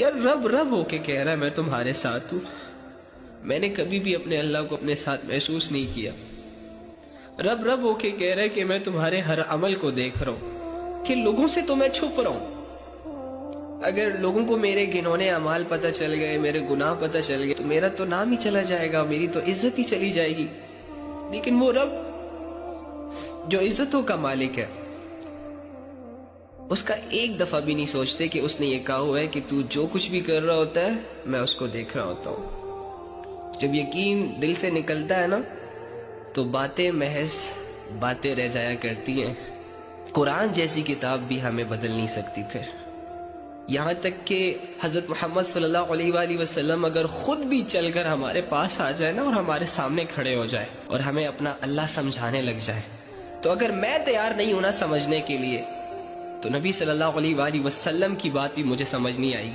یار رب رب ہو کے کہہ رہا ہے میں تمہارے ساتھ ہوں. میں نے کبھی بھی اپنے اللہ کو اپنے ساتھ محسوس نہیں کیا. رب رب ہو کے کہہ رہا ہے کہ میں تمہارے ہر عمل کو دیکھ رہا ہوں، کہ لوگوں سے تو میں چھپ رہا ہوں. اگر لوگوں کو میرے گنونے اعمال پتہ چل گئے، میرے گناہ پتہ چل گئے، تو میرا تو نام ہی چلا جائے گا، میری تو عزت ہی چلی جائے گی. لیکن وہ رب جو عزتوں کا مالک ہے، اس کا ایک دفعہ بھی نہیں سوچتے کہ اس نے یہ کہا ہوا ہے کہ تو جو کچھ بھی کر رہا ہوتا ہے میں اس کو دیکھ رہا ہوتا ہوں. جب یقین دل سے نکلتا ہے نا تو باتیں محض باتیں رہ جایا کرتی ہیں. قرآن جیسی کتاب بھی ہمیں بدل نہیں سکتی. پھر یہاں تک کہ حضرت محمد صلی اللہ علیہ وآلہ وسلم اگر خود بھی چل کر ہمارے پاس آ جائے نا اور ہمارے سامنے کھڑے ہو جائے اور ہمیں اپنا اللہ سمجھانے لگ جائے، تو اگر میں تیار نہیں ہونا سمجھنے کے لیے تو نبی صلی اللہ علیہ وآلہ وسلم کی بات بھی مجھے سمجھ نہیں آئی.